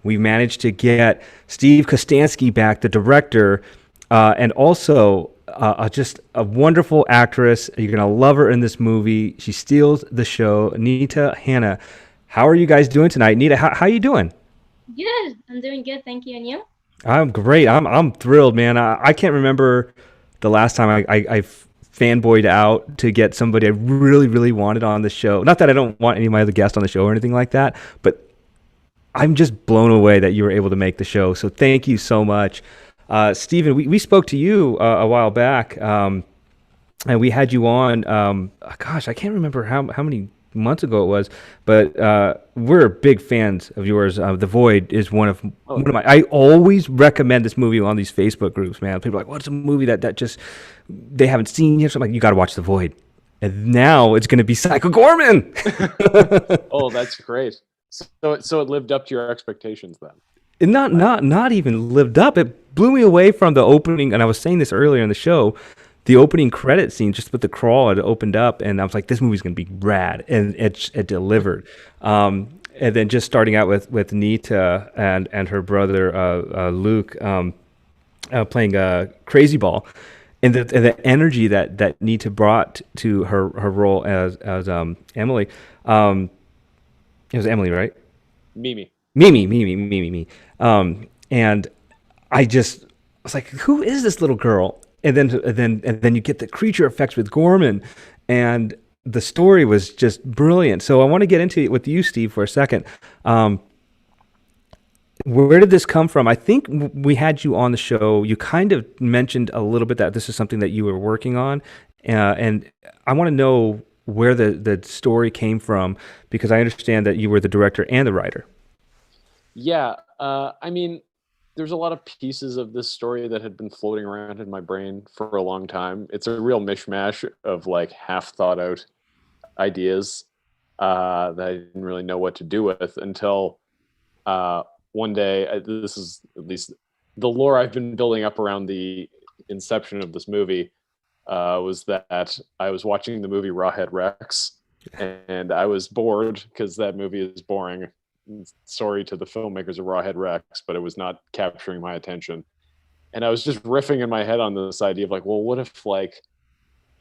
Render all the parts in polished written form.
We managed to get Steve Kostansky back, the director, and also just a wonderful actress. You're gonna love her in this movie. She steals the show. Nita Hannah. How are you guys doing tonight? Nita, how you doing? Good. I'm doing good. Thank you. And you? I'm great. I'm thrilled, man. I can't remember the last time I fanboyed out to get somebody I really, really wanted on the show. Not that I don't want any of my other guests on the show or anything like that, but I'm just blown away that you were able to make the show. So thank you so much. Stephen, we spoke to you a while back, and we had you on. Gosh, I can't remember how many months ago it was, but we're big fans of yours. The Void is Oh, one of my. I always recommend this movie on these Facebook groups. Man, people are like, "What's a movie that just they haven't seen yet?" So I'm like, "You got to watch The Void." And now it's going to be Psycho Gorman. oh, that's great. So it lived up to your expectations then. And not even lived up. It blew me away from the opening, and I was saying this earlier in the show. The opening credit scene, just with the crawl, it opened up, and I was like, "This movie's gonna be rad," and it delivered. And then just starting out with Nita and her brother Luke playing Crazy Ball, and the energy that Nita brought to her role as Emily. It was Emily, right? Mimi. Mimi. And I just was like, who is this little girl? And then you get the creature effects with Gorman, and the story was just brilliant. So I want to get into it with you, Steve, for a second. Where did this come from? I think we had you on the show. You kind of mentioned a little bit that this is something that you were working on, and I want to know where the story came from, because I understand that you were the director and the writer. Yeah. I mean, there's a lot of pieces of this story that had been floating around in my brain for a long time. It's a real mishmash of like half thought out ideas that I didn't really know what to do with until one day. This is at least the lore I've been building up around the inception of this movie. Was that I was watching the movie Rawhead Rex, and I was bored because that movie is boring. Sorry to the filmmakers of Rawhead Rex, but it was not capturing my attention. And I was just riffing in my head on this idea of like, well, what if like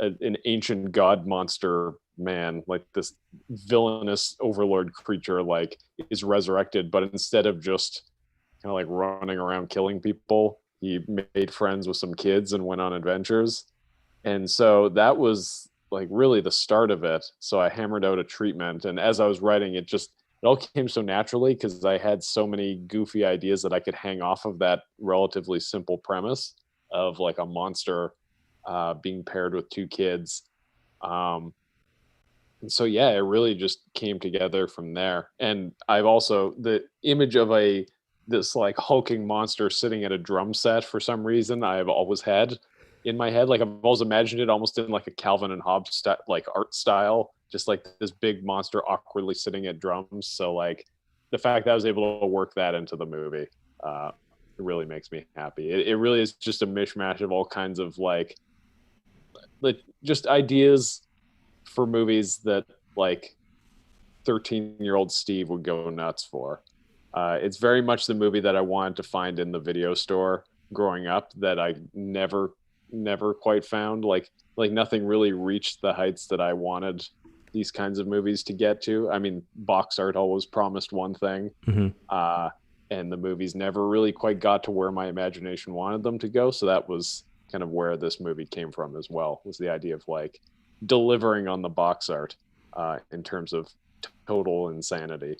an ancient god monster man, like this villainous overlord creature, like is resurrected, but instead of just kind of like running around killing people, he made friends with some kids and went on adventures. And so that was like really the start of it. So I hammered out a treatment, and as I was writing it all came so naturally because I had so many goofy ideas that I could hang off of that relatively simple premise of like a monster being paired with two kids. And so, yeah, it really just came together from there. And I've also, the image of this like hulking monster sitting at a drum set for some reason, I've always had in my head. Like I've always imagined it almost in like a Calvin and Hobbes like art style, just like this big monster awkwardly sitting at drums. So like the fact that I was able to work that into the movie, it really makes me happy. It really is just a mishmash of all kinds of like just ideas for movies that like 13-year-old Steve would go nuts for. It's very much the movie that I wanted to find in the video store growing up that I never quite found. Like nothing really reached the heights that I wanted these kinds of movies to get to. I mean, box art always promised one thing, Hmm. and the movies never really quite got to where my imagination wanted them to go. So that was kind of where this movie came from as well, was the idea of like delivering on the box art in terms of total insanity.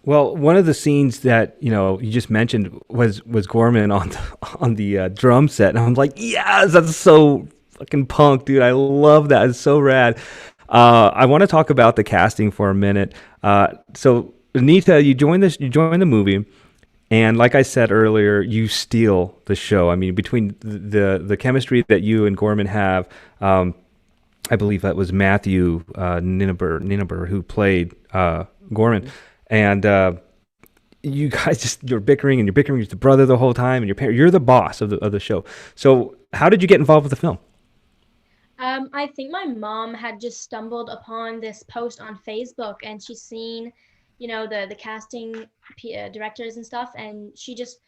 Well, one of the scenes that you just mentioned was Gorman on the drum set, and I'm like, yes, that's so fucking punk, dude. I love that. It's so rad. I want to talk about the casting for a minute. So Anita, you joined the movie, and like I said earlier, you steal the show. I mean, between the chemistry that you and Gorman have, I believe that was Matthew Ninneber who played Gorman, and you guys you're bickering, and you're bickering with the brother the whole time, and you're the boss of the show. So how did you get involved with the film? I think my mom had just stumbled upon this post on Facebook, and she's seen the casting directors and stuff, and she just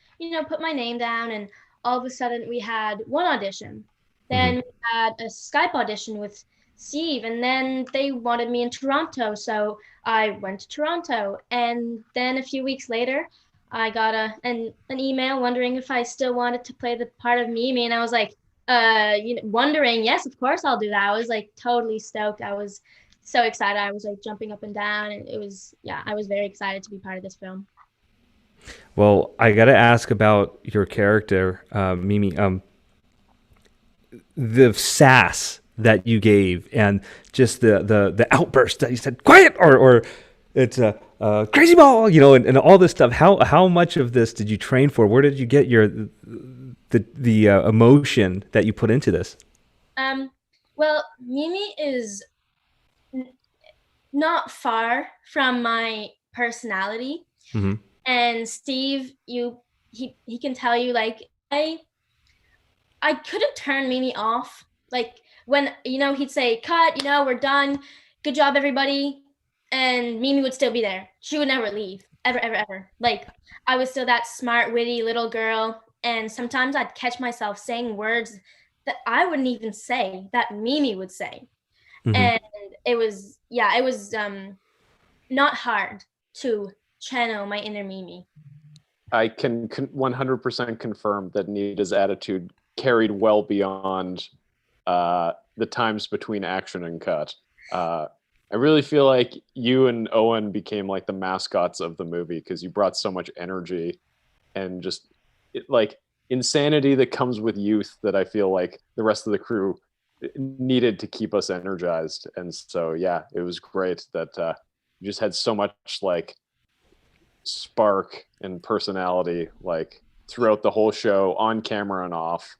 put my name down, and all of a sudden we had one audition, then we had a Skype audition with Steve, and then they wanted me in Toronto, so I went to Toronto, and then a few weeks later I got an email wondering if I still wanted to play the part of Mimi, and I was like, wondering, yes, of course I'll do that. I was like totally stoked. I was so excited. I was like jumping up and down, and I was very excited to be part of this film. Well, I got to ask about your character, Mimi. The sass that you gave, and just the outburst that you said, "Quiet," or it's a crazy ball, and all this stuff. How much of this did you train for? Where did you get the emotion that you put into this? Well, Mimi is not far from my personality, and Steve, he can tell you, like, I couldn't turn Mimi off. Like, when he'd say, "Cut, we're done. Good job, everybody," and Mimi would still be there. She would never leave, ever, ever, ever. Like, I was still that smart, witty little girl, and sometimes I'd catch myself saying words that I wouldn't even say, that Mimi would say. And it was not hard to channel my inner Mimi. I can 100% confirm that Nita's attitude carried well beyond the times between action and cut. I really feel like you and Owen became like the mascots of the movie because you brought so much energy and just like insanity that comes with youth that I feel like the rest of the crew needed to keep us energized. And so, yeah, it was great that you just had so much like spark and personality like throughout the whole show, on camera and off.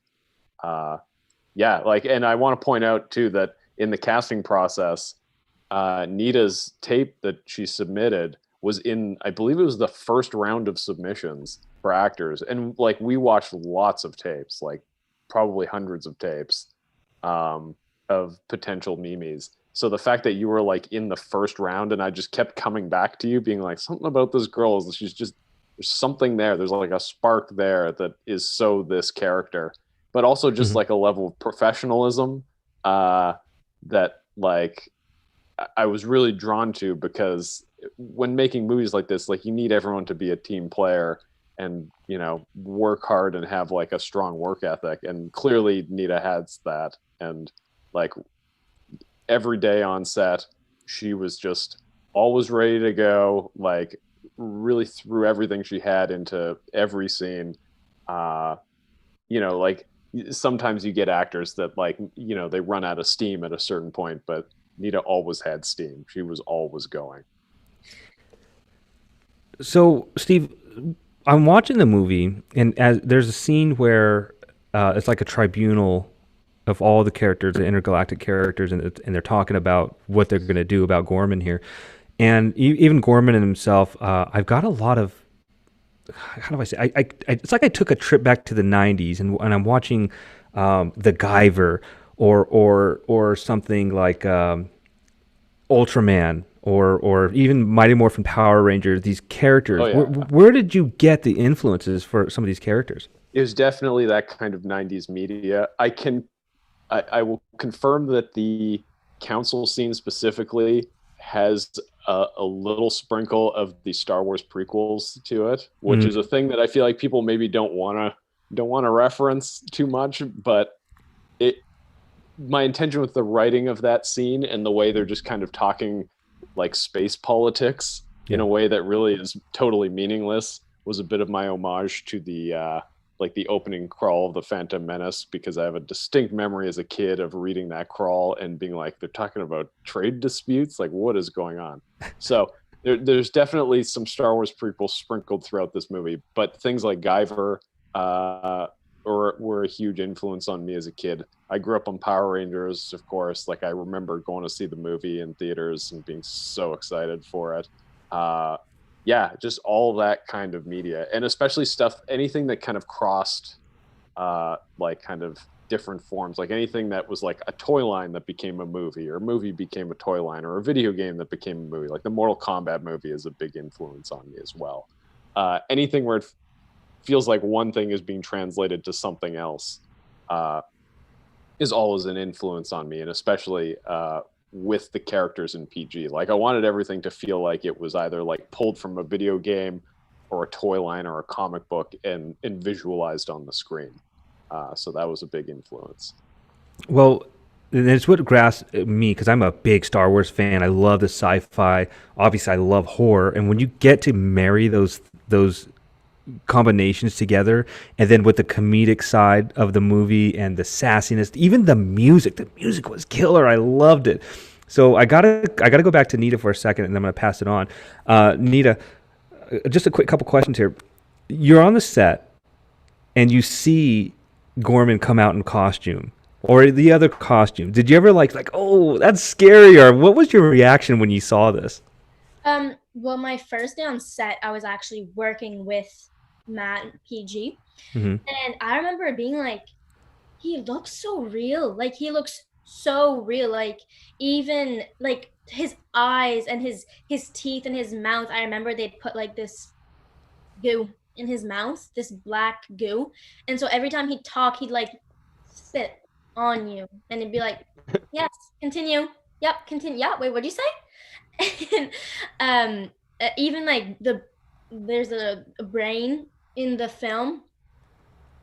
And I want to point out too that in the casting process, Nita's tape that she submitted was in, I believe it was the first round of submissions for actors, and like we watched lots of tapes, like probably hundreds of tapes of potential Mimis. So the fact that you were like in the first round, and I just kept coming back to you being like, something about this girl is she's just, there's something there. There's like a spark there that is so this character, but also just like a level of professionalism that like I was really drawn to, because when making movies like this, like you need everyone to be a team player and, work hard and have like a strong work ethic. And clearly Nita has that. And like every day on set, she was just always ready to go, like really threw everything she had into every scene. Like sometimes you get actors that like, they run out of steam at a certain point, but Nita always had steam. She was always going. So, Steve, I'm watching the movie, and there's a scene where it's like a tribunal of all the characters, the intergalactic characters, and they're talking about what they're going to do about Gorman here. And even Gorman himself, I've got a lot of, how do I say, it's like I took a trip back to the 90s, and I'm watching the Guyver or something like Ultraman, or even Mighty Morphin Power Rangers, these characters. Where did you get the influences for some of these characters? It was definitely that kind of 90s media. I will confirm that the council scene specifically has a little sprinkle of the Star Wars prequels to it, which is a thing that I feel like people maybe don't want to reference too much, but my intention with the writing of that scene and the way they're just kind of talking like space politics in a way that really is totally meaningless was a bit of my homage to the like the opening crawl of the Phantom Menace, because I have a distinct memory as a kid of reading that crawl and being like, they're talking about trade disputes, like what is going on? So there's definitely some Star Wars prequels sprinkled throughout this movie, but things like Guyver were a huge influence on me as a kid. I grew up on Power Rangers, of course. Like I remember going to see the movie in theaters and being so excited for it. Just all that kind of media, and especially stuff, anything that kind of crossed like kind of different forms, like anything that was like a toy line that became a movie, or a movie became a toy line, or a video game that became a movie. Like the Mortal Kombat movie is a big influence on me as well. Anything where it feels like one thing is being translated to something else is always an influence on me, and especially with the characters in PG. Like I wanted everything to feel like it was either like pulled from a video game or a toy line or a comic book and visualized on the screen. So that was a big influence. Well, and it's what grasped me because I'm a big Star Wars fan. I love the sci-fi. Obviously, I love horror, and when you get to marry those combinations together, and then with the comedic side of the movie and the sassiness, even the music was killer. I loved it. So I gotta go back to Nita for a second, and I'm gonna pass it on. Nita, just a quick couple questions here. You're on the set, and you see Gorman come out in costume or the other costume. Did you ever like, oh, that's scary, or what was your reaction when you saw this? Well, my first day on set, I was actually working with Matt PG, and I remember being like, he looks so real. Like he looks so real. Like even like his eyes and his teeth and his mouth. I remember they'd put like this goo in his mouth, this black goo, and so every time he'd talk, he'd like spit on you, and he'd be like, "Yes, continue. Yep, continue. Yeah, wait, what'd you say?" And even like there's a brain in the film.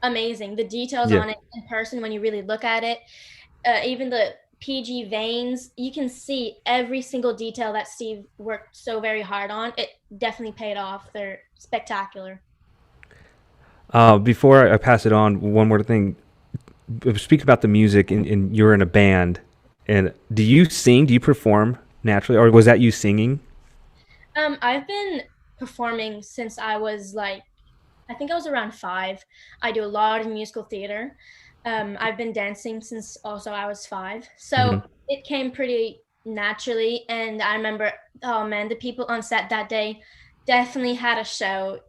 Amazing. The details on it in person when you really look at it. Even the PG veins, you can see every single detail that Steve worked so very hard on. It definitely paid off. They're spectacular. Before I pass it on, one more thing. Speak about the music, and you're in a band. And do you sing? Do you perform naturally, or was that you singing? I've been performing since I was like, I think I was around 5. I do a lot of musical theater. I've been dancing since also I was 5. So it came pretty naturally. And I remember, oh man, the people on set that day definitely had a show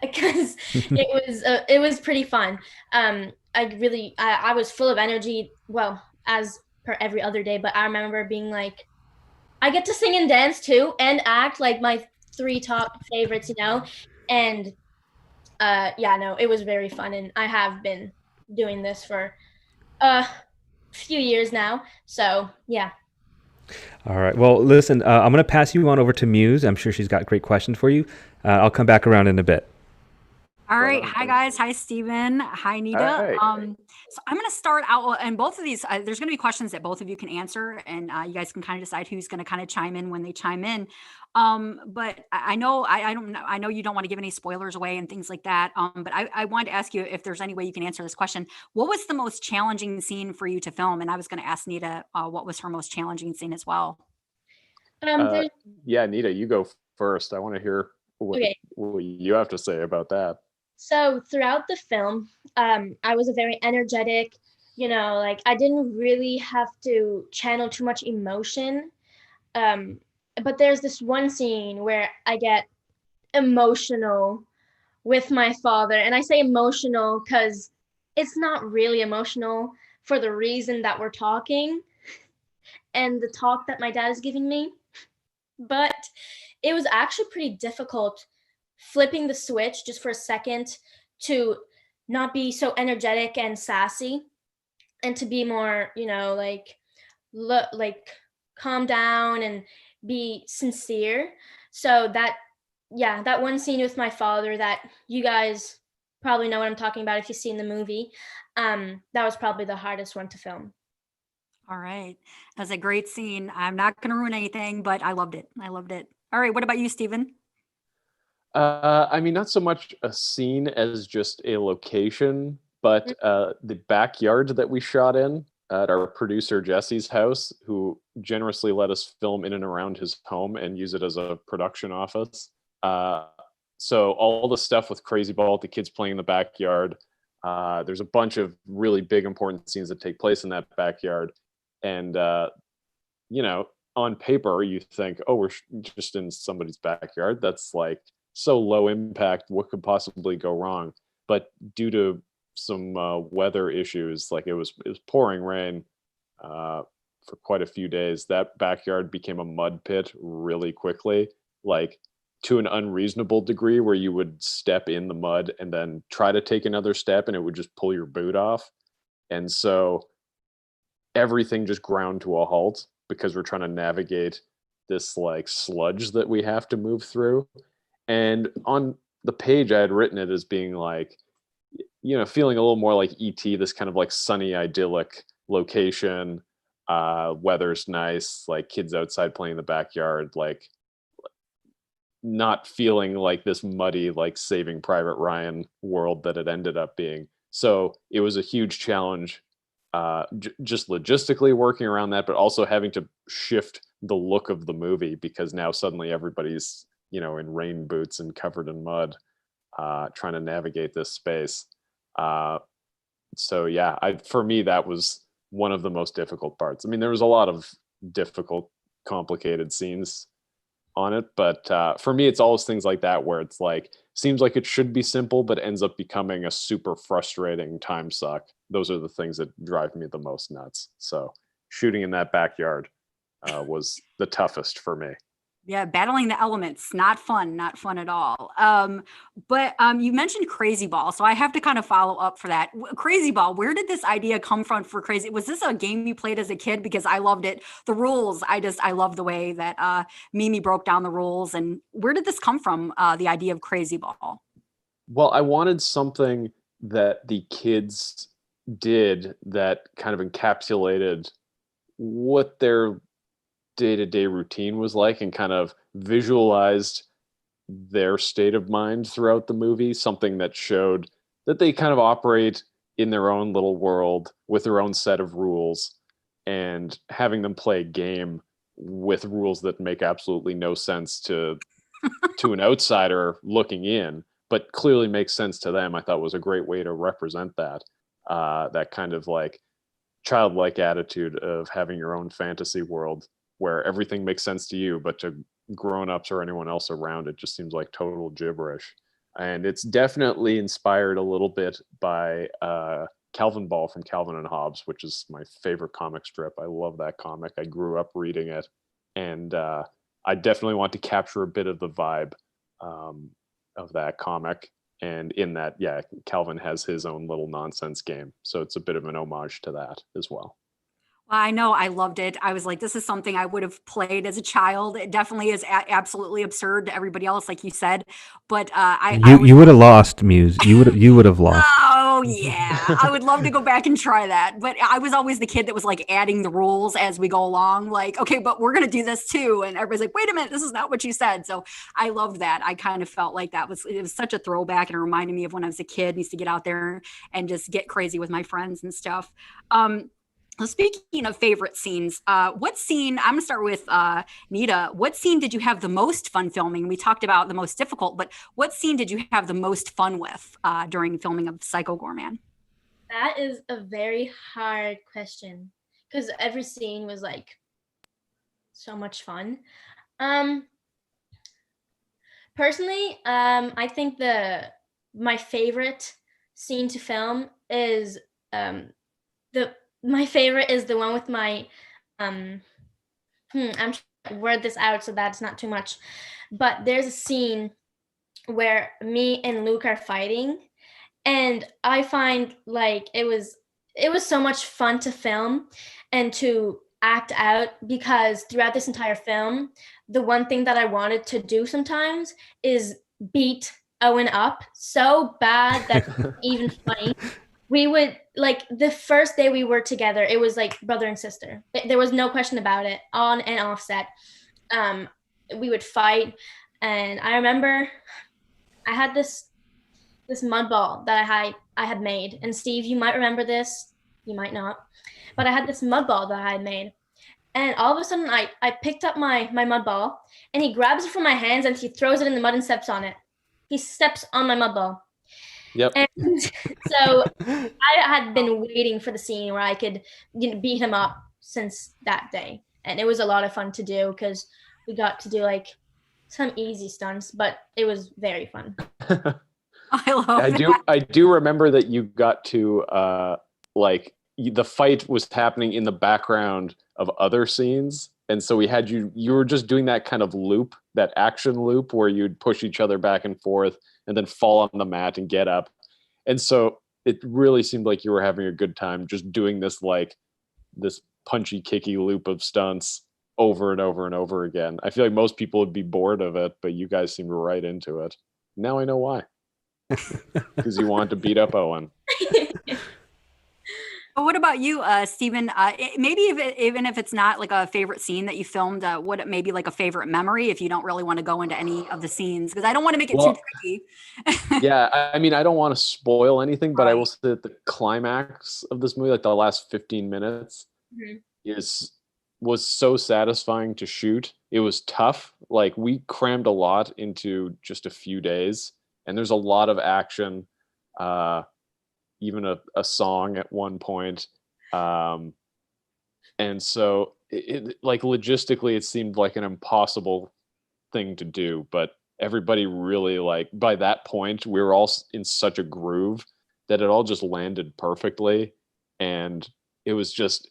because it was pretty fun. I was full of energy, well, as per every other day, but I remember being like, I get to sing and dance too and act, like my 3 top favorites, and yeah, no, it was very fun, and I have been doing this for a few years now, so yeah. All right. Well, listen, I'm going to pass you on over to Muse. I'm sure she's got great questions for you. I'll come back around in a bit. All right. Hi, guys. Hi, Steven. Hi, Nita. Hi. So I'm going to start out, and both of these, there's going to be questions that both of you can answer, and you guys can kind of decide who's going to kind of chime in when they chime in. But I know, I don't know, I know you don't want to give any spoilers away and things like that. But I wanted to ask you if there's any way you can answer this question. What was the most challenging scene for you to film? And I was going to ask Nita, what was her most challenging scene as well? Yeah, Nita, you go first. I want to hear what you have to say about that. So throughout the film, I was a very energetic, like I didn't really have to channel too much emotion. But there's this one scene where I get emotional with my father. And I say emotional because it's not really emotional for the reason that we're talking and the talk that my dad is giving me. But it was actually pretty difficult flipping the switch just for a second to not be so energetic and sassy and to be more, like calm down and be sincere. So that one scene with my father that you guys probably know what I'm talking about if you've seen the movie, that was probably the hardest one to film. All right. That's a great scene. I'm not going to ruin anything, but I loved it. All right. What about you, Steven? I mean, not so much a scene as just a location, but the backyard that we shot in at our producer Jesse's house, who generously let us film in and around his home and use it as a production office. So all the stuff with Crazy Ball, the kids playing in the backyard, there's a bunch of really big important scenes that take place in that backyard. And, on paper, you think, oh, we're just in somebody's backyard. That's like so low impact. What could possibly go wrong? But due to some weather issues. Like it was pouring rain for quite a few days. That backyard became a mud pit really quickly, like to an unreasonable degree where you would step in the mud and then try to take another step and it would just pull your boot off. And so everything just ground to a halt because we're trying to navigate this like sludge that we have to move through. And on the page, I had written it as being like, feeling a little more like ET, this kind of like sunny, idyllic location. Weather's nice, like kids outside playing in the backyard, like not feeling like this muddy, like Saving Private Ryan world that it ended up being. So it was a huge challenge, just logistically working around that, but also having to shift the look of the movie because now suddenly everybody's, in rain boots and covered in mud, trying to navigate this space. So yeah, for me, that was one of the most difficult parts. I mean, there was a lot of difficult, complicated scenes on it, but for me, it's always things like that where it's like, seems like it should be simple, but ends up becoming a super frustrating time suck. Those are the things that drive me the most nuts. So shooting in that backyard was the toughest for me. Yeah, battling the elements, not fun at all. But you mentioned Crazy Ball, so I have to kind of follow up for that. Crazy Ball, where did this idea come from for Crazy? Was this a game you played as a kid? Because I loved it. The rules, I love the way that Mimi broke down the rules. And where did this come from, the idea of Crazy Ball? Well, I wanted something that the kids did that kind of encapsulated what their day-to-day routine was like and kind of visualized their state of mind throughout the movie, something that showed that they kind of operate in their own little world with their own set of rules, and having them play a game with rules that make absolutely no sense to an outsider looking in, but clearly makes sense to them, I thought was a great way to represent that that kind of like childlike attitude of having your own fantasy world where everything makes sense to you, but to grown-ups or anyone else around it just seems like total gibberish. And it's definitely inspired a little bit by Calvin Ball from Calvin and Hobbes, which is my favorite comic strip. I love that comic. I grew up reading it. And I definitely want to capture a bit of the vibe of that comic. And in that, yeah, Calvin has his own little nonsense game. So it's a bit of an homage to that as well. Well, I know I loved it. I was like, this is something I would have played as a child. It definitely is absolutely absurd to everybody else, like you said. But you would have lost, Muse. You would have lost. Oh yeah, I would love to go back and try that. But I was always the kid that was like adding the rules as we go along. Like, okay, but we're gonna do this too, and everybody's like, wait a minute, this is not what you said. So I loved that. I kind of felt like it was such a throwback, and it reminded me of when I was a kid. I used to get out there and just get crazy with my friends and stuff. Speaking of favorite scenes, what scene, I'm going to start with Nita. What scene did you have the most fun filming? We talked about the most difficult, but what scene did you have the most fun with during filming of Psycho Goreman? That is a very hard question because every scene was like so much fun. Personally, I think my favorite scene to film is my favorite is the one with my I'm trying to word this out so that's not too much, but there's a scene where me and Luke are fighting, and I find like it was so much fun to film and to act out, because throughout this entire film, the one thing that I wanted to do sometimes is beat Owen up so bad that it's even funny. We would, like, the first day we were together, it was like brother and sister. There was no question about it, on and off set. We would fight, and I remember I had this mud ball that I had made. And Steve, you might remember this, you might not, but I had this mud ball that I had made. And all of a sudden, I picked up my mud ball, and he grabs it from my hands and he throws it in the mud and steps on it. He steps on my mud ball. Yep. And so I had been waiting for the scene where I could beat him up since that day. And it was a lot of fun to do because we got to do like some easy stunts, but it was very fun. I love I that. do remember that you got to the fight was happening in the background of other scenes, and so we had you were just doing that kind of loop, that action loop where you'd push each other back and forth and then fall on the mat and get up. And so it really seemed like you were having a good time just doing this punchy kicky loop of stunts over and over and over again. I feel like most people would be bored of it, but you guys seemed right into it. Now I know why. Because you want to beat up Owen. But what about you, Stephen? Maybe even if it's not like a favorite scene that you filmed, what it may be like a favorite memory if you don't really want to go into any of the scenes, because I don't want to make it too tricky. Yeah, I mean, I don't want to spoil anything, but I will Right. say that the climax of this movie, like the last 15 minutes, Mhm. was so satisfying to shoot. It was tough. Like we crammed a lot into just a few days, and there's a lot of action. Even a song at one point. And so it like logistically it seemed like an impossible thing to do, but everybody really, like, by that point we were all in such a groove that it all just landed perfectly. And it was just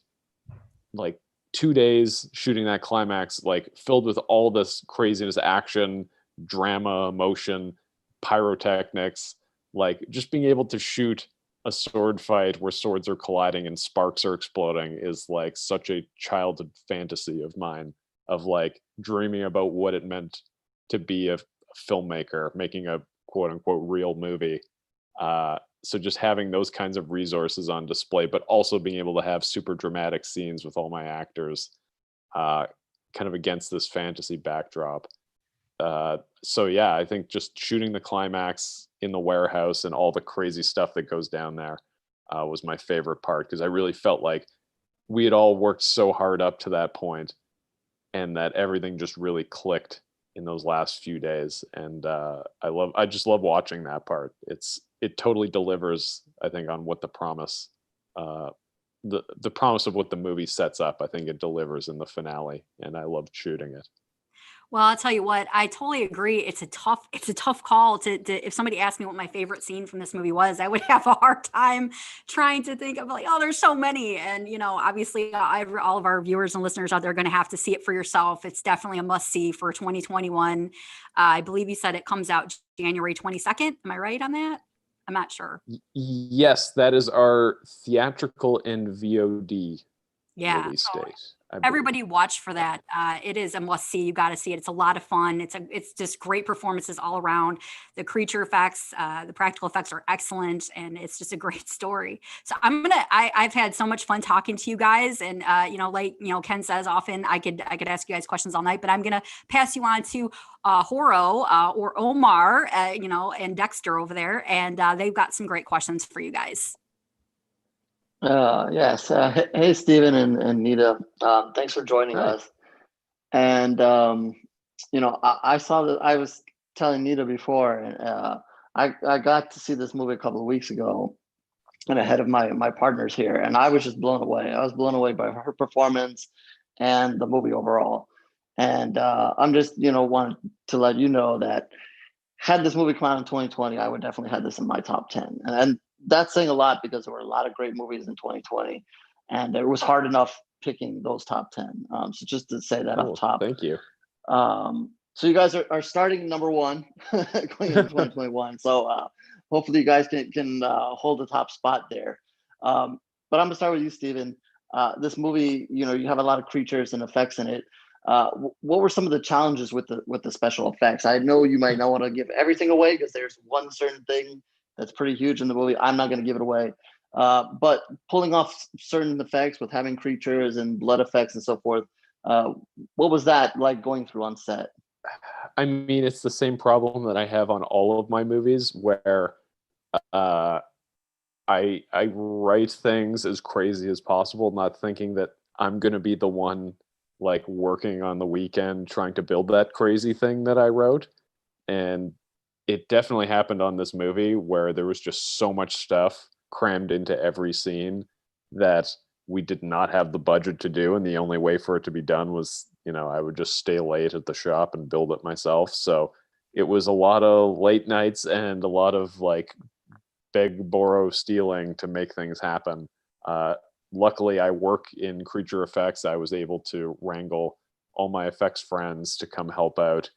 like 2 days shooting that climax, like filled with all this craziness, action, drama, emotion, pyrotechnics, like just being able to shoot a sword fight where swords are colliding and sparks are exploding is like such a childhood fantasy of mine, of like dreaming about what it meant to be a filmmaker making a quote unquote real movie. So just having those kinds of resources on display, but also being able to have super dramatic scenes with all my actors, kind of against this fantasy backdrop. So yeah, I think just shooting the climax in the warehouse and all the crazy stuff that goes down there was my favorite part, because I really felt like we had all worked so hard up to that point, and that everything just really clicked in those last few days. And I just love watching that part. It totally delivers, I think, on what the promise, the promise of what the movie sets up. I think it delivers in the finale, and I loved shooting it. Well, I'll tell you what, I totally agree. It's a tough call if somebody asked me what my favorite scene from this movie was, I would have a hard time trying to think of like, oh, there's so many. And, obviously all of our viewers and listeners out there are going to have to see it for yourself. It's definitely a must see for 2021. I believe you said it comes out January 22nd. Am I right on that? I'm not sure. Yes, that is our theatrical and VOD Yeah. release date. Everybody watch for that. It is a must see. You got to see it. It's a lot of fun. It's just great performances all around. The creature effects, the practical effects are excellent, and it's just a great story. So I've had so much fun talking to you guys, and like Ken says often, I could ask you guys questions all night, but I'm gonna pass you on to HorrO or Omar, and Dexter over there, and they've got some great questions for you guys. Yes. Hey, Stephen and Nita. Thanks for joining Hi. us. And I saw that. I was telling Nita before, I got to see this movie a couple of weeks ago, and ahead of my partners here, and I was just blown away. I was blown away by her performance and the movie overall. And I'm just wanted to let you know that had this movie come out in 2020, I would definitely have this in my top 10. And that's saying a lot, because there were a lot of great movies in 2020, and it was hard enough picking those top 10. So just to say that up top. Thank you. So you guys are starting number one going into 2021. So hopefully you guys can hold the top spot there. But I'm gonna start with you, Stephen. This movie, you have a lot of creatures and effects in it. What were some of the challenges with the special effects? I know you might not want to give everything away, because there's one certain thing that's pretty huge in the movie. I'm not going to give it away. But pulling off certain effects with having creatures and blood effects and so forth, what was that like going through on set? I mean, it's the same problem that I have on all of my movies, where I write things as crazy as possible, not thinking that I'm going to be the one like working on the weekend trying to build that crazy thing that I wrote. And it definitely happened on this movie, where there was just so much stuff crammed into every scene that we did not have the budget to do, and the only way for it to be done was, I would just stay late at the shop and build it myself. So it was a lot of late nights and a lot of like beg, borrow, stealing to make things happen. Luckily, I work in creature effects. I was able to wrangle all my effects friends to come help out,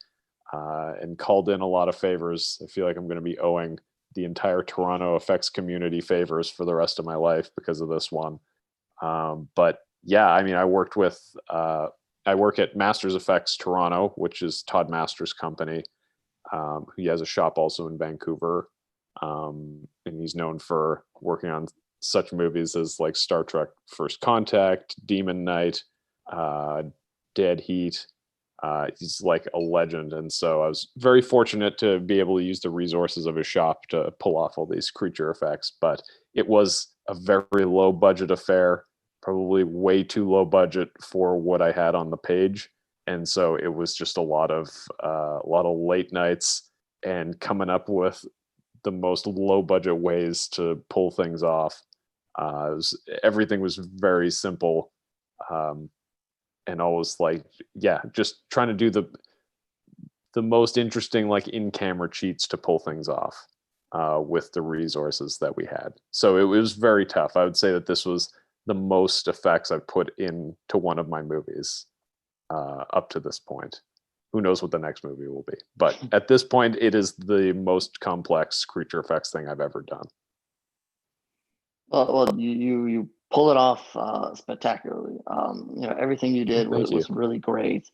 and called in a lot of favors. I feel like I'm going to be owing the entire Toronto effects community favors for the rest of my life because of this one. But yeah, I mean, I work at Masters Effects Toronto, which is Todd Masters' company. He has a shop also in Vancouver. And he's known for working on such movies as like Star Trek First Contact, Demon Knight, Dead Heat. He's like a legend. And so I was very fortunate to be able to use the resources of his shop to pull off all these creature effects. But it was a very low budget affair, probably way too low budget for what I had on the page. And so it was just a lot of late nights and coming up with the most low budget ways to pull things off. Everything was very simple, and always like, yeah, just trying to do the most interesting like in-camera cheats to pull things off with the resources that we had. So it was very tough. I would say that this was the most effects I've put into one of my movies up to this point. Who knows what the next movie will be? But at this point, it is the most complex creature effects thing I've ever done. Well, you pull it off spectacularly. Everything you did was really great,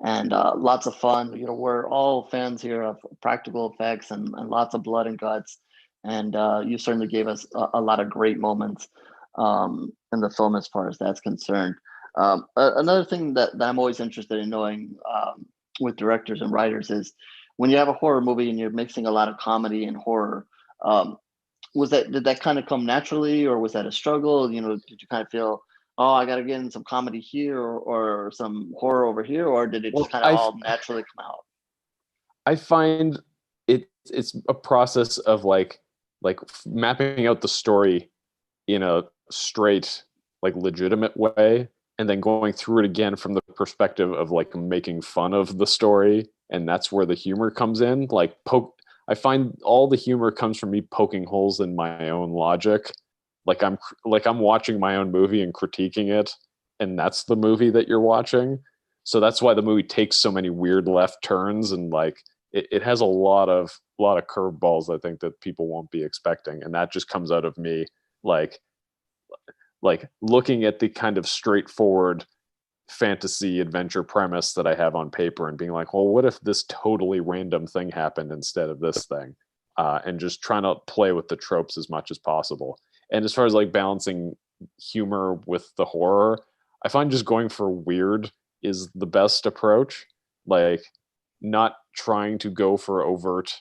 and lots of fun. We're all fans here of practical effects and lots of blood and guts, and you certainly gave us a lot of great moments in the film as far as that's concerned. Another thing that I'm always interested in knowing with directors and writers is when you have a horror movie and you're mixing a lot of comedy and horror. Did that kind of come naturally, or was that a struggle? Did you kind of feel, oh, I got to get in some comedy here or some horror over here, or did it just kind of all naturally come out? I find it's a process of like mapping out the story in a straight, like legitimate way, and then going through it again from the perspective of like making fun of the story, and that's where the humor comes in. I find all the humor comes from me poking holes in my own logic. Like I'm watching my own movie and critiquing it, and that's the movie that you're watching. So that's why the movie takes so many weird left turns, and like it has a lot of curveballs I think that people won't be expecting, and that just comes out of me like looking at the kind of straightforward fantasy adventure premise that I have on paper and being like, well, what if this totally random thing happened instead of this thing? And just trying to play with the tropes as much as possible. And as far as like balancing humor with the horror, I find just going for weird is the best approach. Like not trying to go for overt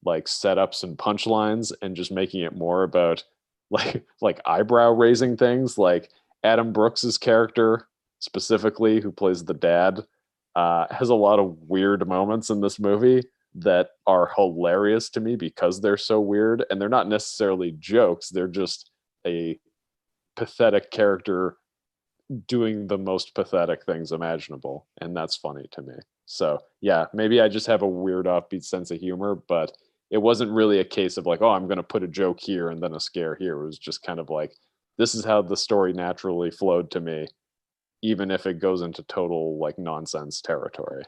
like setups and punchlines and just making it more about like eyebrow raising things. Like Adam Brooks's character specifically, who plays the dad, has a lot of weird moments in this movie that are hilarious to me because they're so weird, and they're not necessarily jokes. They're just a pathetic character doing the most pathetic things imaginable, and that's funny to me. So yeah, maybe I just have a weird offbeat sense of humor, but it wasn't really a case of like, oh, I'm going to put a joke here and then a scare here. It was just kind of like, this is how the story naturally flowed to me, even if it goes into total like nonsense territory.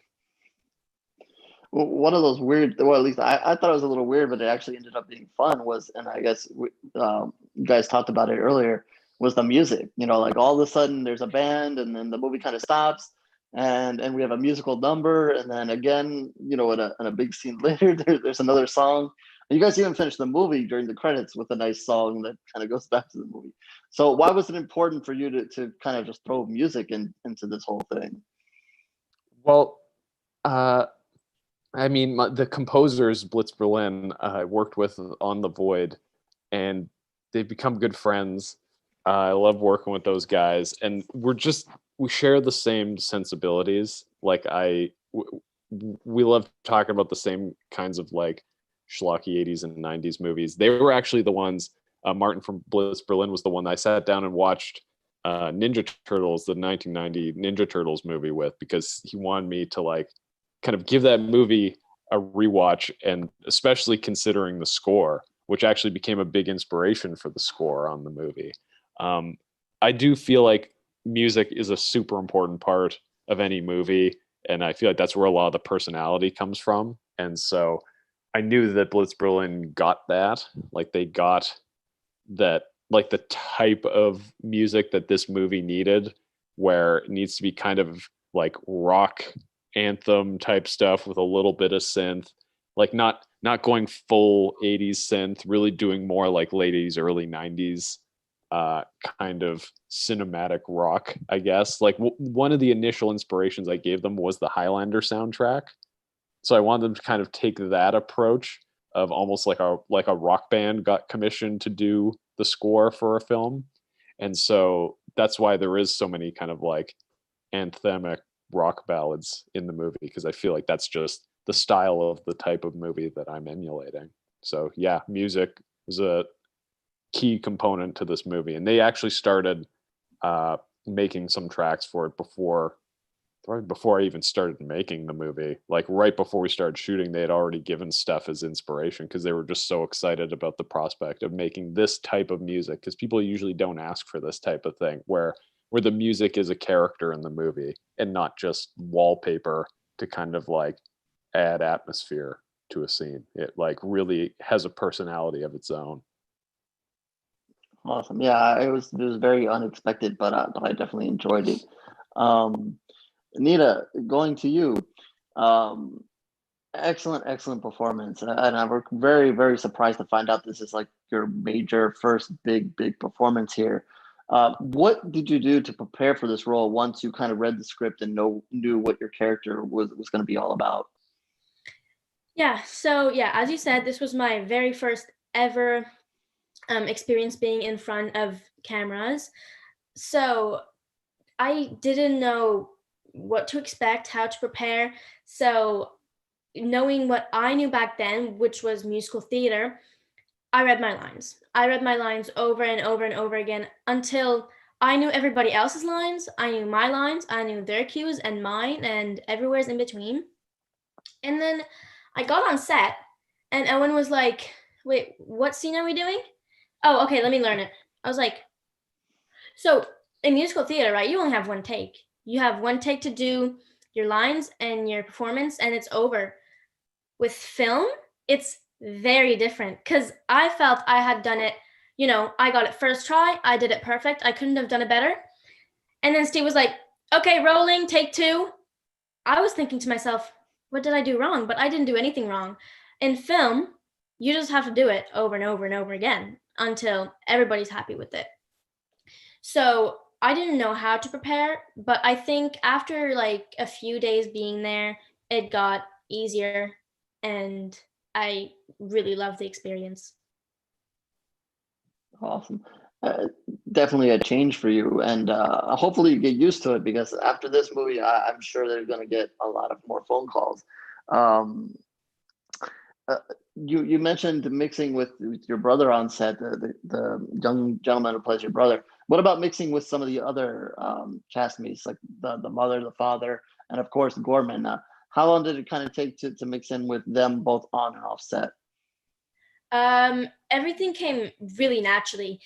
Well, one of those weird, well, at least I thought it was a little weird, but it actually ended up being fun was, and I guess you guys talked about it earlier, was the music. Like all of a sudden there's a band and then the movie kind of stops and we have a musical number, and then again, in a big scene later, there's another song. And you guys even finish the movie during the credits with a nice song that kind of goes back to the movie. So why was it important for you to kind of just throw music into this whole thing? Well, I mean, the composers, Blitz Berlin, I worked with on The Void, and they've become good friends. I love working with those guys, and we share the same sensibilities. Like we love talking about the same kinds of like schlocky 80s and 90s movies. They were actually the ones, Martin from Blitz Berlin was the one I sat down and watched Ninja Turtles, the 1990 Ninja Turtles movie with, because he wanted me to like kind of give that movie a rewatch, and especially considering the score, which actually became a big inspiration for the score on the movie. I do feel like music is a super important part of any movie, and I feel like that's where a lot of the personality comes from. And so I knew that Blitzberlin got that. Like they got that, like the type of music that this movie needed, where it needs to be kind of like rock anthem type stuff with a little bit of synth, like not going full 80s synth, really doing more like late 80s, early 90s kind of cinematic rock, I guess. Like one of the initial inspirations I gave them was the Highlander soundtrack. So I wanted them to kind of take that approach of almost like a rock band got commissioned to do the score for a film. And so that's why there is so many kind of like anthemic rock ballads in the movie, because I feel like that's just the style of the type of movie that I'm emulating. So yeah, music was a key component to this movie, and they actually started making some tracks for it before I even started making the movie. Like right before we started shooting, they had already given stuff as inspiration, because they were just so excited about the prospect of making this type of music, because people usually don't ask for this type of thing where the music is a character in the movie and not just wallpaper to kind of like add atmosphere to a scene. It like really has a personality of its own. Awesome. Yeah, it was very unexpected, but I definitely enjoyed it. Nita, going to you. Excellent performance, and I'm very, very surprised to find out this is like your major first big performance here. What did you do to prepare for this role once you kind of read the script and knew what your character was going to be all about? Yeah, so yeah, as you said, this was my very first ever experience being in front of cameras. So I didn't know what to expect, how to prepare. So knowing what I knew back then, which was musical theater, I read my lines. I read my lines over and over and over again until I knew everybody else's lines. I knew my lines. I knew their cues and mine and everywhere's in between. And then I got on set and Owen was like, wait, what scene are we doing? Oh, okay, let me learn it. I was like, so in musical theater, right, you only have one take. You have one take to do your lines and your performance, and it's over. With film, it's very different because I felt I had done it, I got it first try. I did it perfect. I couldn't have done it better. And then Steve was like, okay, rolling, take two. I was thinking to myself, what did I do wrong? But I didn't do anything wrong. In film, you just have to do it over and over and over again until everybody's happy with it. So I didn't know how to prepare, but I think after like a few days being there, it got easier and I really loved the experience. Awesome. Definitely a change for you, and hopefully you get used to it, because after this movie, I'm sure they're going to get a lot of more phone calls. You mentioned mixing with your brother on set, the young gentleman who plays your brother. What about mixing with some of the other castmates, like the mother, the father, and of course Gorman? How long did it kind of take to mix in with them both on and off set? Everything came really naturally,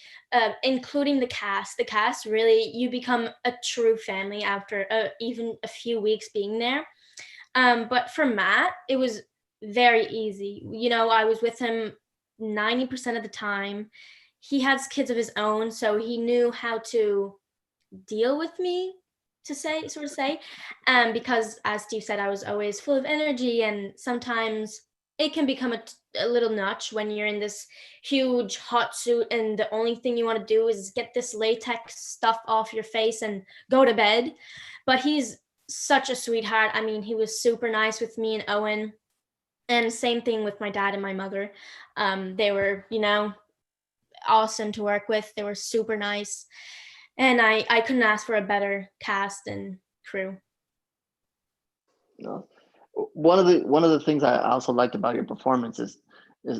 including the cast. The cast, really, you become a true family after even a few weeks being there. But for Matt, it was very easy. I was with him 90% of the time. He has kids of his own, so he knew how to deal with me, to say, because as Steve said, I was always full of energy, and sometimes it can become a little notch when you're in this huge hot suit and the only thing you want to do is get this latex stuff off your face and go to bed. But he's such a sweetheart. I mean, he was super nice with me and Owen, and same thing with my dad and my mother. They were, awesome to work with. They were super nice, and I couldn't ask for a better cast and crew. No. One of the things I also liked about your performance is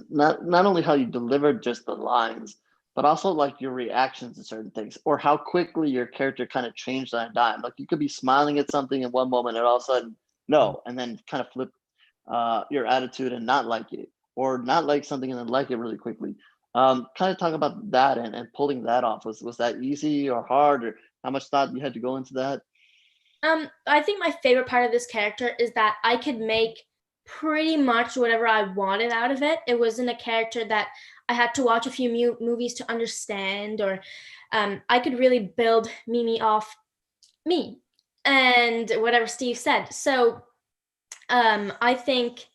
not only how you delivered just the lines, but also like your reactions to certain things, or how quickly your character kind of changed on a dime. Like you could be smiling at something in one moment and all of a sudden no, and then kind of flip your attitude and not like it, or not like something and then like it really quickly. Kind of talk about that and pulling that off. Was that easy or hard, or how much thought you had to go into that? I think my favorite part of this character is that I could make pretty much whatever I wanted out of it. It wasn't a character that I had to watch a few movies to understand, or I could really build Mimi off me and whatever Steve said. So I think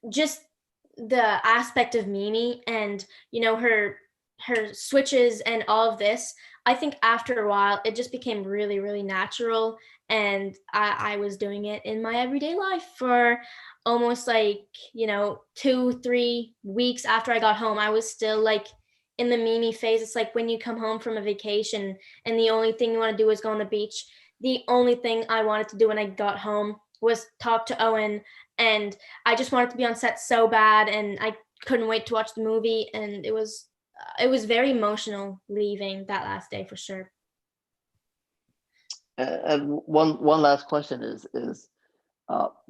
just the aspect of Mimi and her switches and all of this, I think after a while it just became really, really natural, and I was doing it in my everyday life for almost like 2-3 weeks after I got home. I was still like in the Mimi phase. It's like when you come home from a vacation and the only thing you want to do is go on the beach. The only thing I wanted to do when I got home was talk to Owen, and I just wanted to be on set so bad, and I couldn't wait to watch the movie, and it was very emotional leaving that last day for sure. And one last question is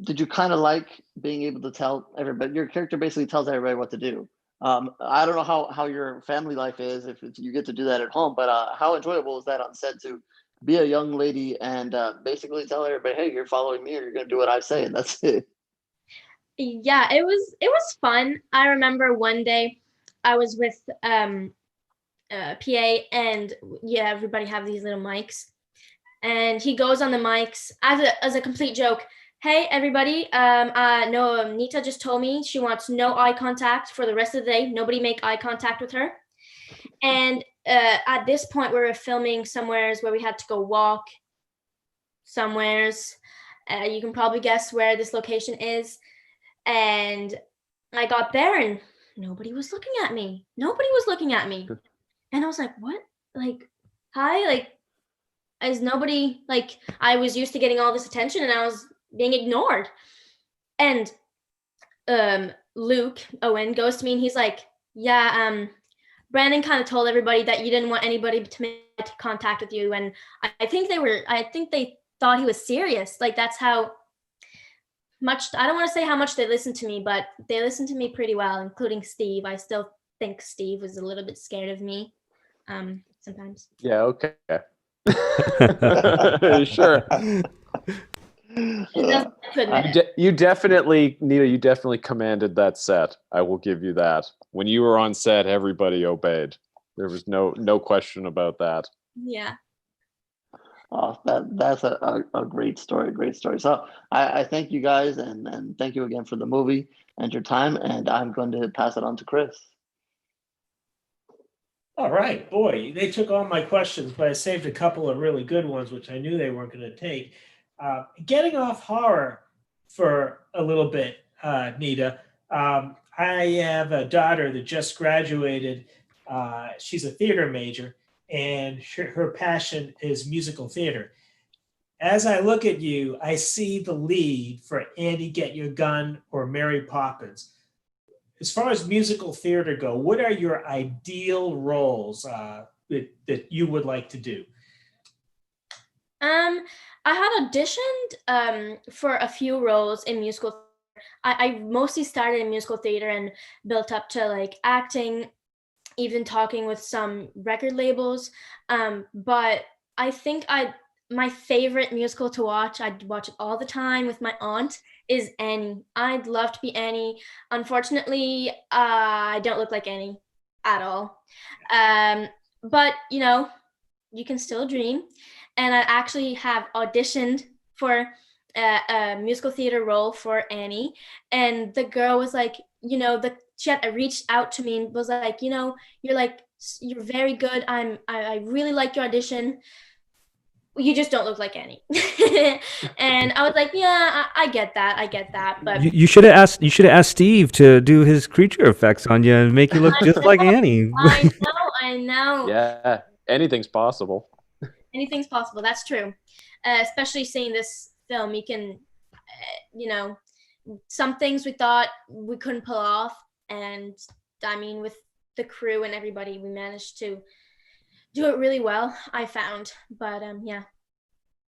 did you kind of like being able to tell everybody? Your character basically tells everybody what to do. I don't know how your family life is, if you get to do that at home, but how enjoyable is that on set to be a young lady and basically tell everybody, hey, you're following me, or you're going to do what I say, and that's it. Yeah, it was fun. I remember one day I was with PA, and yeah, everybody have these little mics, and he goes on the mics as a complete joke. Hey everybody, no, Nita just told me she wants no eye contact for the rest of the day. Nobody make eye contact with her. And at this point, we were filming somewheres where we had to go walk somewheres. You can probably guess where this location is. And I got there and nobody was looking at me. Nobody was looking at me. And I was like, what? Like, hi? Like, is nobody, like, I was used to getting all this attention and I was being ignored. And Luke Owen goes to me and he's like, yeah, Brandon kind of told everybody that you didn't want anybody to make contact with you. And I think they thought he was serious. Like, that's how much, I don't want to say how much they listened to me, but they listened to me pretty well, including Steve. I still think Steve was a little bit scared of me sometimes. Yeah, okay. Sure. You definitely, Nita, you definitely commanded that set. I will give you that. When you were on set, everybody obeyed. There was no question about that. Yeah. Oh, that's a great story, great story. So I thank you guys, and thank you again for the movie and your time, and I'm going to pass it on to Chris. All right, boy, they took all my questions, but I saved a couple of really good ones, which I knew they weren't going to take. Getting off horror for a little bit, Nita. I have a daughter that just graduated. She's a theater major, and her passion is musical theater. As I look at you, I see the lead for Annie Get Your Gun or Mary Poppins. As far as musical theater go, what are your ideal roles that you would like to do? I had auditioned for a few roles in musical theater. I mostly started in musical theater and built up to like acting, even talking with some record labels. But I think my favorite musical to watch, I'd watch it all the time with my aunt, is Annie. I'd love to be Annie. Unfortunately, I don't look like Annie at all. But you can still dream. And I actually have auditioned for a musical theater role for Annie, and the girl was like, she had reached out to me and was like, you're very good. I really like your audition. You just don't look like Annie. And I was like, yeah, I get that. But you should have asked Steve to do his creature effects on you and make you look just like Annie. I know. Yeah, anything's possible. Anything's possible. That's true. Especially seeing this film, you can, some things we thought we couldn't pull off, and I mean, with the crew and everybody, we managed to do it really well, I found. But yeah.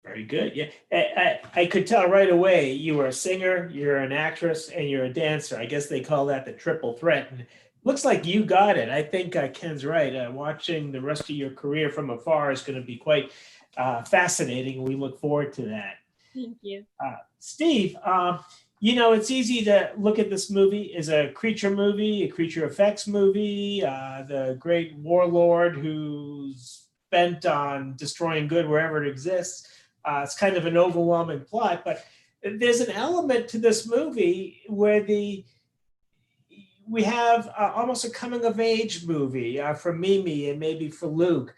Very good. Yeah, I could tell right away you were a singer, you're an actress, and you're a dancer. I guess they call that the triple threat. And looks like you got it. I think Ken's right. Watching the rest of your career from afar is going to be quite fascinating. We look forward to that. Thank you. Steve, it's easy to look at this movie as a creature movie, a creature effects movie, the great warlord who's bent on destroying good wherever it exists. It's kind of an overwhelming plot, but there's an element to this movie where we have almost a coming of age movie for Mimi and maybe for Luke,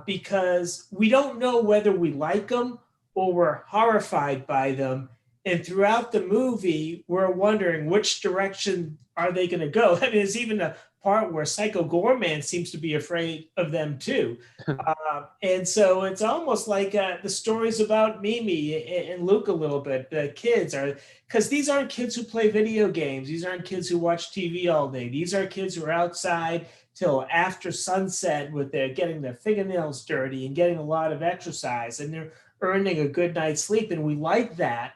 because we don't know whether we like them or we're horrified by them. And throughout the movie, we're wondering which direction are they going to go. I mean, there's even a part where Psycho Goreman seems to be afraid of them too. And so it's almost like the stories about Mimi and Luke a little bit. The kids are, because these aren't kids who play video games. These aren't kids who watch TV all day. These are kids who are outside till after sunset with their getting their fingernails dirty and getting a lot of exercise, and they're earning a good night's sleep. And we like that.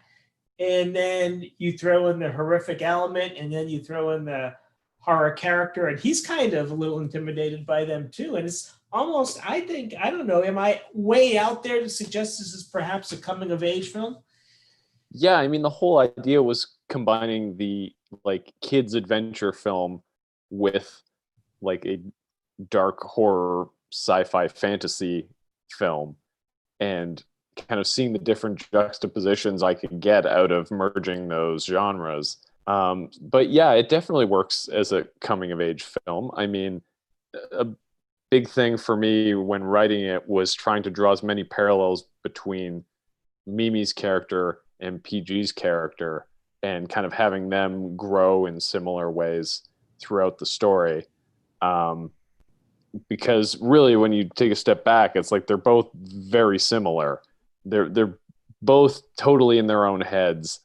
And then you throw in the horrific element, and then you throw in the horror character, and he's kind of a little intimidated by them too. And it's almost, I don't know, am I way out there to suggest this is perhaps a coming of age film? Yeah, I mean, the whole idea was combining the like kids adventure film with like a dark horror sci-fi fantasy film, and kind of seeing the different juxtapositions I could get out of merging those genres. But yeah, it definitely works as a coming of age film. I mean, a big thing for me when writing it was trying to draw as many parallels between Mimi's character and PG's character, and kind of having them grow in similar ways throughout the story. Because really, when you take a step back, it's like they're both very similar. They're both totally in their own heads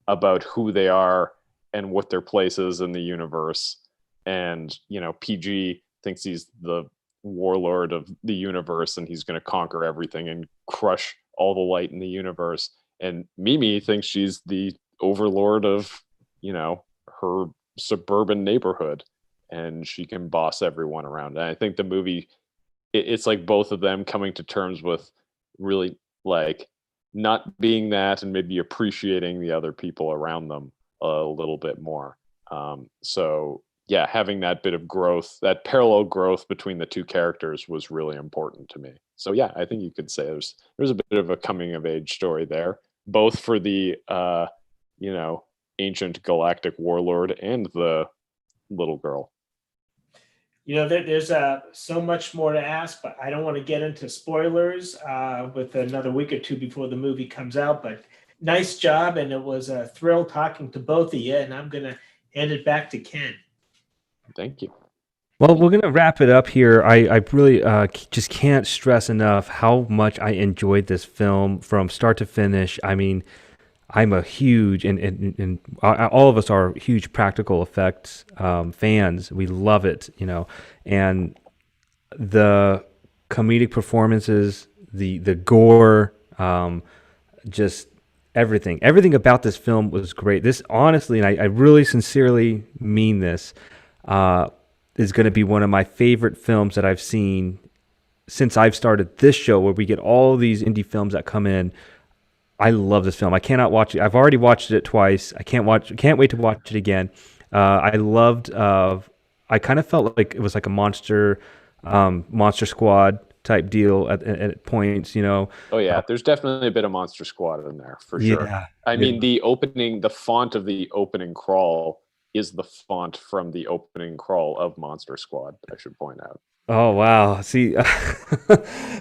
about who they are and what their place is in the universe. And, PG thinks he's the warlord of the universe and he's going to conquer everything and crush all the light in the universe. And Mimi thinks she's the overlord of, her suburban neighborhood, and she can boss everyone around. And I think the movie, it's like both of them coming to terms with really like not being that and maybe appreciating the other people around them a little bit more. So yeah, having that bit of growth, that parallel growth between the two characters was really important to me. So yeah, I think you could say there's a bit of a coming of age story there, both for the ancient galactic warlord and the little girl. There's so much more to ask, but I don't want to get into spoilers with another week or two before the movie comes out. But nice job, and it was a thrill talking to both of you, and I'm going to hand it back to Ken. Thank you. Well, we're going to wrap it up here. I really just can't stress enough how much I enjoyed this film from start to finish. I mean, I'm a huge, and all of us are huge practical effects fans. We love it, and the comedic performances, the gore, just everything about this film was great. This, honestly, and I really sincerely mean this, is going to be one of my favorite films that I've seen since I've started this show, where we get all these indie films that come in. I love this film. I cannot watch it. I've already watched it twice. I can't wait to watch it again. I loved. I kind of felt like it was like a Monster Squad type deal at points. Oh yeah, there's definitely a bit of Monster Squad in there for sure. Yeah, I mean, the font of the opening crawl is the font from the opening crawl of Monster Squad. I should point out. Oh wow! See,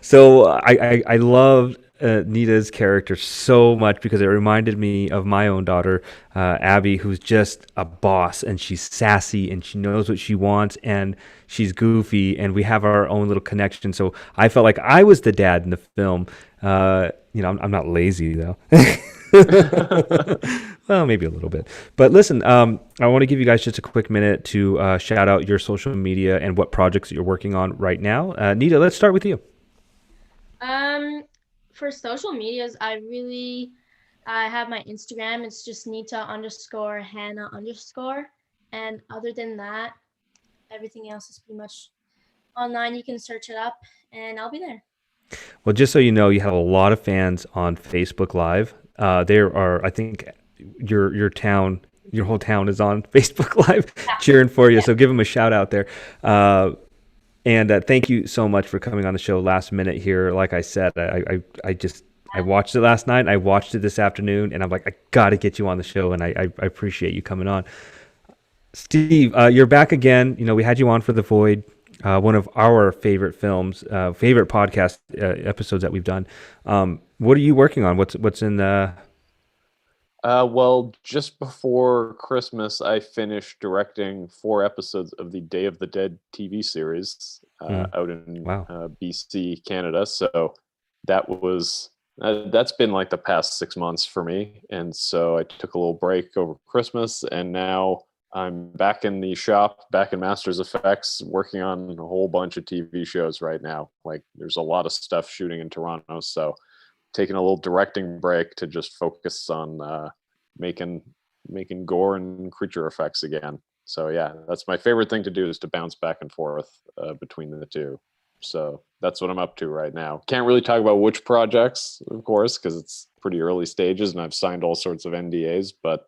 so I loved Nita's character so much because it reminded me of my own daughter, Abby, who's just a boss, and she's sassy and she knows what she wants and she's goofy, and we have our own little connection. So I felt like I was the dad in the film. I'm not lazy though. Well, maybe a little bit. But listen, I want to give you guys just a quick minute to shout out your social media and what projects you're working on right now. Nita, let's start with you. for social medias, I have my Instagram. It's just Nita_Hannah_. And other than that, everything else is pretty much online. You can search it up and I'll be there. Well, just so you know, you have a lot of fans on Facebook Live. There are, I think, your whole town is on Facebook Live cheering for you. So give them a shout out there. And thank you so much for coming on the show last minute here. Like I said, I watched it last night. I watched it this afternoon, and I'm like, I got to get you on the show, and I appreciate you coming on. Steve, you're back again. You know, we had you on for The Void, one of our favorite films, favorite podcast episodes that we've done. What are you working on? What's in the... Well, just before Christmas, I finished directing 4 episodes of the Day of the Dead TV series out in BC, Canada. So that's been like the past 6 months for me. And so I took a little break over Christmas, and now I'm back in the shop, back in Masters Effects, working on a whole bunch of TV shows right now. Like, there's a lot of stuff shooting in Toronto, so taking a little directing break to just focus on making gore and creature effects again. So yeah, that's my favorite thing to do, is to bounce back and forth between the two. So that's what I'm up to right now. Can't really talk about which projects, of course, because it's pretty early stages and I've signed all sorts of NDAs, but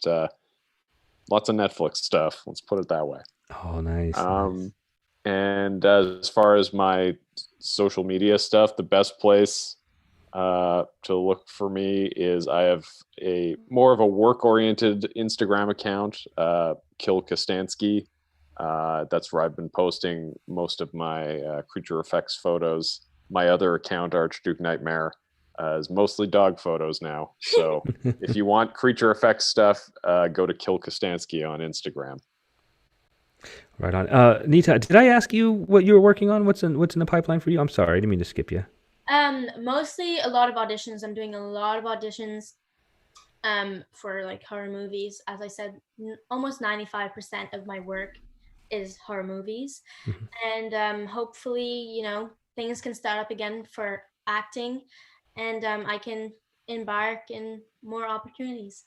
lots of Netflix stuff. Let's put it that way. Oh, nice. And as far as my social media stuff, the best place to look for me is I have a more of a work-oriented Instagram account, Kill Kostansky. That's where I've been posting most of my creature effects photos. My other account, Archduke Nightmare, is mostly dog photos now. So if you want creature effects stuff, go to Kill Kostansky on Instagram. Right on. Nita, did I ask you what you were working on? What's in the pipeline for you? I'm sorry, I didn't mean to skip you. Mostly a lot of auditions. I'm doing a lot of auditions for like horror movies. As I said, almost 95% of my work is horror movies. And hopefully, things can start up again for acting, and I can embark in more opportunities.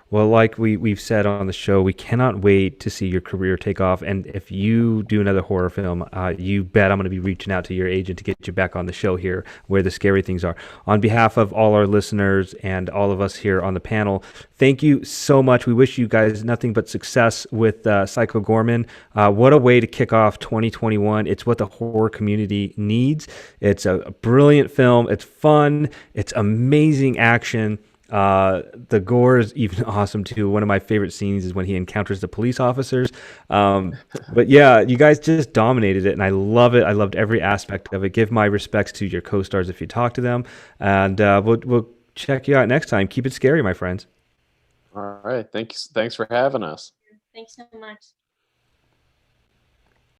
Well, like we've said on the show, we cannot wait to see your career take off. And if you do another horror film, you bet I'm going to be reaching out to your agent to get you back on the show here, where the scary things are. On behalf of all our listeners and all of us here on the panel, thank you so much. We wish you guys nothing but success with Psycho Gorman. What a way to kick off 2021. It's what the horror community needs. It's a brilliant film. It's fun. It's amazing action. The gore is even awesome too. One of my favorite scenes is when he encounters the police officers. But yeah, you guys just dominated it, and I love it. I loved every aspect of it. Give my respects to your co-stars if you talk to them, and we'll check you out next time. Keep it scary, my friends. All right, thanks for having us. Thanks so much.